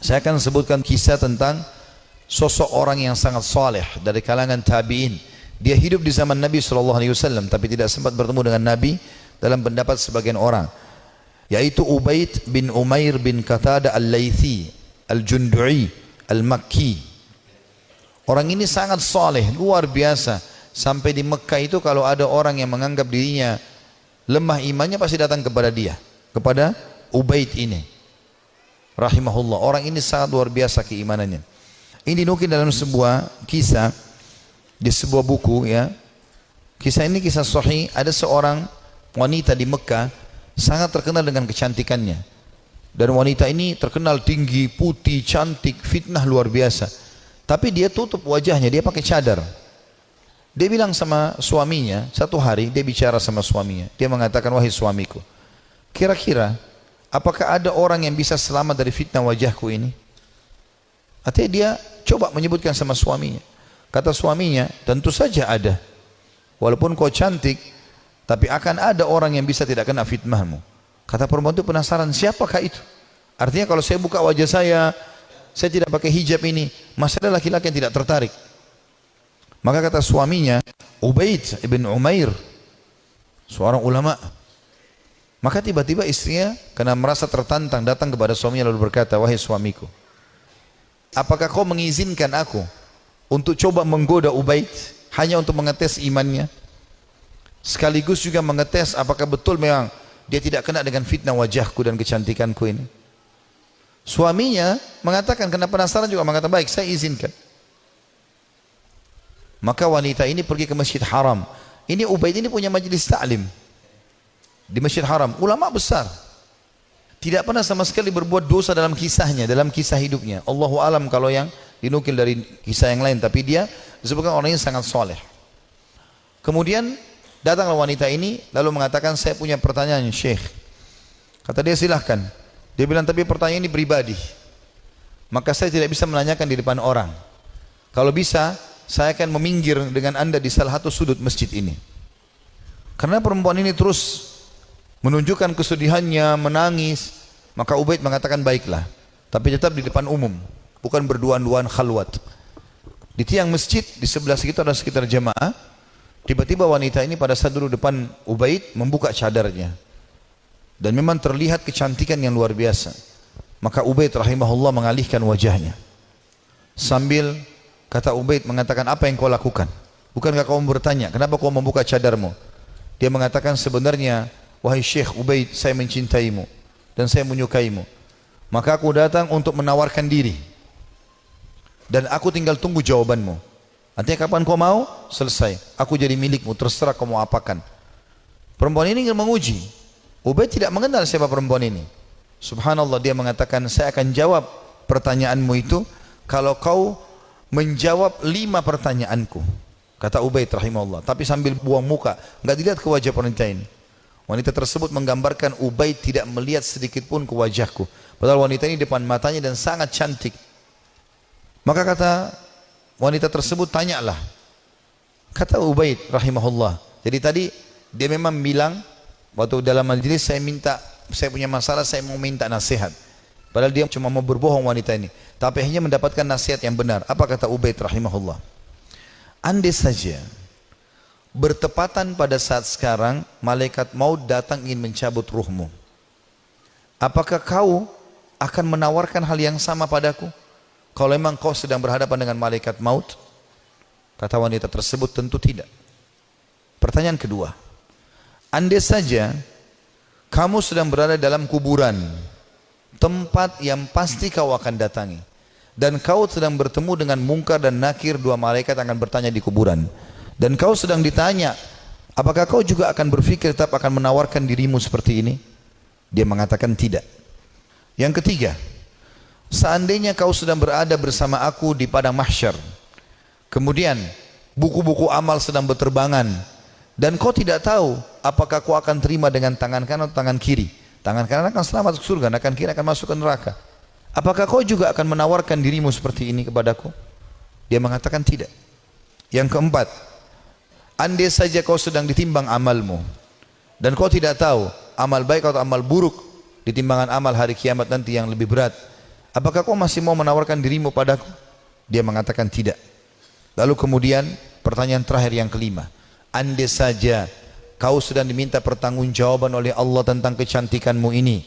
Saya akan sebutkan kisah tentang sosok orang yang sangat saleh dari kalangan tabi'in. Dia hidup di zaman Nabi SAW tapi tidak sempat bertemu dengan Nabi dalam pendapat sebagian orang, yaitu Ubaid bin Umair bin Qatadah al-Laythi al-Jundu'i al-Makki. Orang ini sangat saleh, luar biasa. Sampai di Mekah itu kalau ada orang yang menganggap dirinya lemah imannya pasti datang kepada dia, kepada Ubaid ini rahimahullah. Orang ini sangat luar biasa keimanannya. Ini dinukil dalam sebuah kisah di sebuah buku, ya. Kisah ini kisah sahih. Ada seorang wanita di Mekah sangat terkenal dengan kecantikannya, dan wanita ini terkenal tinggi, putih, cantik, fitnah luar biasa. Tapi dia tutup wajahnya, dia pakai cadar. Dia bilang sama suaminya, satu hari dia bicara sama suaminya, dia mengatakan, wahai suamiku, kira-kira apakah ada orang yang bisa selamat dari fitnah wajahku ini? Artinya dia coba menyebutkan sama suaminya. Kata suaminya, tentu saja ada. Walaupun kau cantik, tapi akan ada orang yang bisa tidak kena fitnahmu. Kata perempuan itu penasaran, siapakah itu? Artinya kalau saya buka wajah saya tidak pakai hijab ini, masih ada laki-laki yang tidak tertarik. Maka kata suaminya, Ubaid ibn Umair, seorang ulama. Maka tiba-tiba istrinya karena merasa tertantang datang kepada suaminya lalu berkata, wahai suamiku, apakah kau mengizinkan aku untuk coba menggoda Ubaid hanya untuk mengetes imannya, sekaligus juga mengetes apakah betul memang dia tidak kena dengan fitnah wajahku dan kecantikanku ini? Suaminya mengatakan, karena penasaran juga mengatakan, baik, saya izinkan. Maka wanita ini pergi ke Masjid Haram. Ini Ubaid ini punya majelis ta'lim di Masjid Haram, ulama besar, tidak pernah sama sekali berbuat dosa dalam kisahnya, dalam kisah hidupnya. Allahu alam kalau yang dinukil dari kisah yang lain, tapi dia disebutkan orangnya sangat soleh. Kemudian datanglah wanita ini lalu mengatakan, saya punya pertanyaan Syekh. Kata dia, silahkan. Dia bilang, tapi pertanyaan ini pribadi, maka saya tidak bisa menanyakan di depan orang. Kalau bisa saya akan meminggir dengan anda di salah satu sudut masjid ini. Karena perempuan ini terus menunjukkan kesedihannya, menangis. Maka Ubaid mengatakan, baiklah, tapi tetap di depan umum, bukan berduaan-duaan khalwat. Di tiang masjid di sebelah situ ada sekitar jemaah. Tiba-tiba wanita ini pada saat duduk depan Ubaid membuka cadarnya, dan memang terlihat kecantikan yang luar biasa. Maka Ubaid rahimahullah mengalihkan wajahnya sambil kata Ubaid mengatakan, apa yang kau lakukan? Bukankah kau bertanya, kenapa kau membuka cadarmu? Dia mengatakan, sebenarnya wahai Syekh Ubaid, saya mencintaimu dan saya menyukaimu. Maka aku datang untuk menawarkan diri, dan aku tinggal tunggu jawabanmu. Artinya kapan kau mau, selesai, aku jadi milikmu, terserah kau mau apakan. Perempuan ini ingin menguji. Ubaid tidak mengenal siapa perempuan ini. Subhanallah, dia mengatakan, saya akan jawab pertanyaanmu itu kalau kau menjawab 5 pertanyaanku. Kata Ubaid rahimahullah, tapi sambil buang muka, nggak dilihat ke wajah wanita ini. Wanita tersebut menggambarkan Ubaid tidak melihat sedikit pun ke wajahku, padahal wanita ini depan matanya dan sangat cantik. Maka kata wanita tersebut, tanyalah. Kata Ubaid rahimahullah, jadi tadi dia memang bilang waktu dalam majelis, saya punya masalah, saya mau minta nasihat. Padahal dia cuma mau berbohong wanita ini, tapi hanya mendapatkan nasihat yang benar. Apa kata Ubaid rahimahullah? Andai saja bertepatan pada saat sekarang malaikat maut datang ingin mencabut ruhmu, apakah kau akan menawarkan hal yang sama padaku kalau memang kau sedang berhadapan dengan malaikat maut? Kata wanita tersebut, tentu tidak. Pertanyaan kedua, andai saja kamu sedang berada dalam kuburan, tempat yang pasti kau akan datangi, dan kau sedang bertemu dengan Munkar dan Nakir, 2 malaikat akan bertanya di kuburan, dan kau sedang ditanya, apakah kau juga akan berpikir tetap akan menawarkan dirimu seperti ini? Dia mengatakan tidak. Yang ketiga, seandainya kau sedang berada bersama aku di padang mahsyar, kemudian buku-buku amal sedang berterbangan, dan kau tidak tahu apakah kau akan terima dengan tangan kanan atau tangan kiri. Tangan kanan akan selamat ke surga, tangan kiri akan masuk ke neraka. Apakah kau juga akan menawarkan dirimu seperti ini kepadaku? Dia mengatakan tidak. Yang keempat, andai saja kau sedang ditimbang amalmu, dan kau tidak tahu amal baik atau amal buruk di timbangan amal hari kiamat nanti yang lebih berat, apakah kau masih mau menawarkan dirimu padaku? Dia mengatakan tidak. Lalu kemudian pertanyaan terakhir yang kelima, andai saja kau sedang diminta pertanggungjawaban oleh Allah tentang kecantikanmu ini,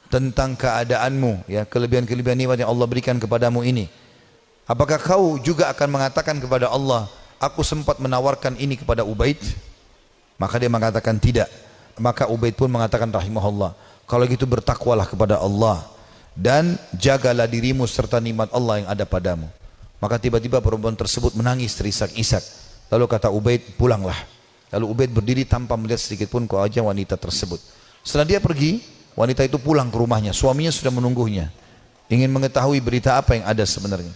tentang keadaanmu, ya, kelebihan-kelebihan nikmat yang Allah berikan kepadamu ini, apakah kau juga akan mengatakan kepada Allah, aku sempat menawarkan ini kepada Ubaid? Maka dia mengatakan tidak. Maka Ubaid pun mengatakan rahimahullah, kalau gitu bertakwalah kepada Allah dan jagalah dirimu serta nikmat Allah yang ada padamu. Maka tiba-tiba perempuan tersebut menangis terisak-isak. Lalu kata Ubaid, pulanglah. Lalu Ubaid berdiri tanpa melihat sedikit pun ke wajah wanita tersebut. Setelah dia pergi, wanita itu pulang ke rumahnya. Suaminya sudah menunggunya, ingin mengetahui berita apa yang ada sebenarnya.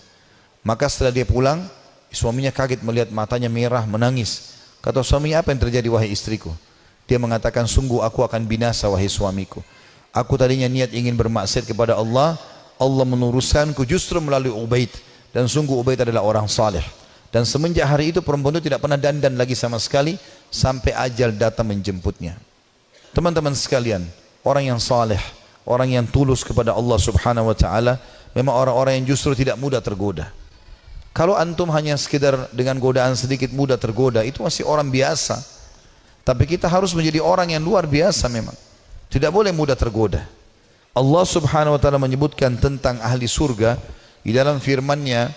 Maka setelah dia pulang, suaminya kaget melihat matanya merah, menangis. Kata suaminya, apa yang terjadi wahai istriku? Dia mengatakan, sungguh aku akan binasa wahai suamiku. Aku tadinya niat ingin bermaksiat kepada Allah, Allah menuruskanku justru melalui Ubaid. Dan sungguh Ubaid adalah orang saleh. Dan semenjak hari itu perempuan itu tidak pernah dandan lagi sama sekali sampai ajal datang menjemputnya. Teman-teman sekalian, orang yang saleh, orang yang tulus kepada Allah Subhanahu wa taala, memang orang-orang yang justru tidak mudah tergoda. Kalau antum hanya sekedar dengan godaan sedikit mudah tergoda, itu masih orang biasa. Tapi kita harus menjadi orang yang luar biasa memang. Tidak boleh mudah tergoda. Allah Subhanahu wa taala menyebutkan tentang ahli surga di dalam firman-Nya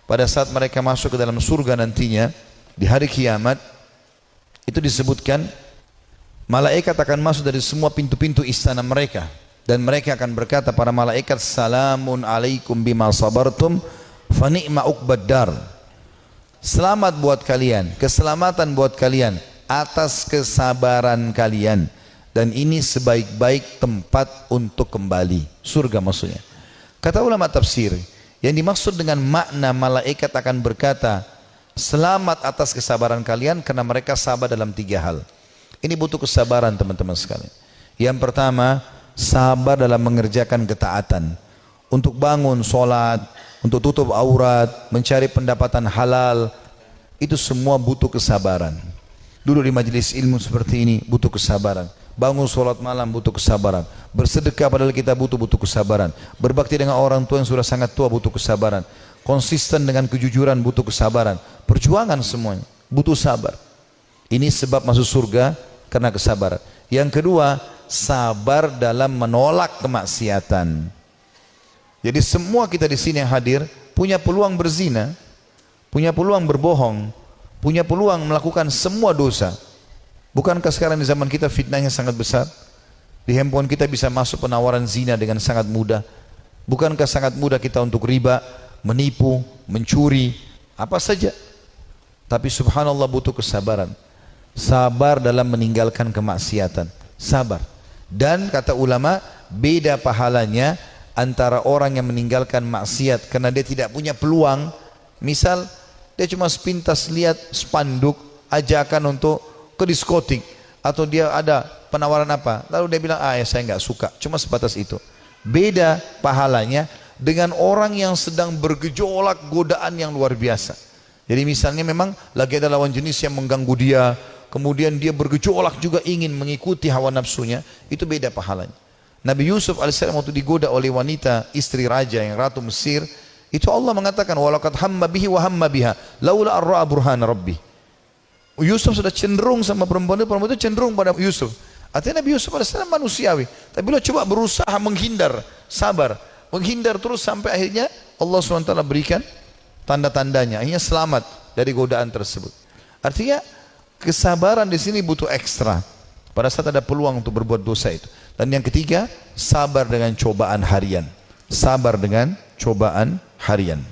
pada saat mereka masuk ke dalam surga nantinya di hari kiamat, itu disebutkan malaikat akan masuk dari semua pintu-pintu istana mereka dan mereka akan berkata, para malaikat, salamun alaikum bima sabartum fa ni'ma uqbad dar. Selamat buat kalian, keselamatan buat kalian atas kesabaran kalian, dan ini sebaik-baik tempat untuk kembali, surga maksudnya. Kata ulama tafsir, yang dimaksud dengan makna malaikat akan berkata selamat atas kesabaran kalian, karena mereka sabar dalam 3 hal. Ini butuh kesabaran teman-teman sekalian. Yang pertama, sabar dalam mengerjakan ketaatan, untuk bangun sholat, untuk tutup aurat, mencari pendapatan halal, itu semua butuh kesabaran. Duduk di majelis ilmu seperti ini butuh kesabaran. Bangun sholat malam butuh kesabaran. Bersedekah padahal kita butuh kesabaran. Berbakti dengan orang tua yang sudah sangat tua butuh kesabaran. Konsisten dengan kejujuran butuh kesabaran. Perjuangan semuanya butuh sabar. Ini sebab masuk surga karena kesabaran. Yang kedua, sabar dalam menolak kemaksiatan. Jadi semua kita di sini yang hadir punya peluang berzina, punya peluang berbohong, punya peluang melakukan semua dosa. Bukankah sekarang di zaman kita fitnahnya sangat besar? Di handphone kita bisa masuk penawaran zina dengan sangat mudah. Bukankah sangat mudah kita untuk riba, menipu, mencuri, apa saja? Tapi subhanallah butuh kesabaran. Sabar dalam meninggalkan kemaksiatan. Sabar. Dan kata ulama, beda pahalanya antara orang yang meninggalkan maksiat karena dia tidak punya peluang. Misal dia cuma sepintas lihat spanduk ajakan untuk ke diskotik, atau dia ada penawaran apa, lalu dia bilang, ya saya nggak suka, cuma sebatas itu. Beda pahalanya dengan orang yang sedang bergejolak godaan yang luar biasa. Jadi misalnya memang lagi ada lawan jenis yang mengganggu dia, kemudian dia bergejolak juga ingin mengikuti hawa nafsunya, itu beda pahalanya. Nabi Yusuf alaihissalam waktu digoda oleh wanita istri raja yang ratu Mesir, itu Allah mengatakan, walaqad hamma bihi wa hamma biha laula ar-ra'a burhana rabbih. Yusuf sudah cenderung sama perempuan itu cenderung pada Yusuf. Artinya Nabi Yusuf AS manusiawi, tapi beliau coba berusaha menghindar, sabar, menghindar terus sampai akhirnya Allah SWT berikan tanda-tandanya, akhirnya selamat dari godaan tersebut. Artinya kesabaran di sini butuh ekstra pada saat ada peluang untuk berbuat dosa itu. Dan yang ketiga, sabar dengan cobaan harian. Sabar dengan cobaan harian.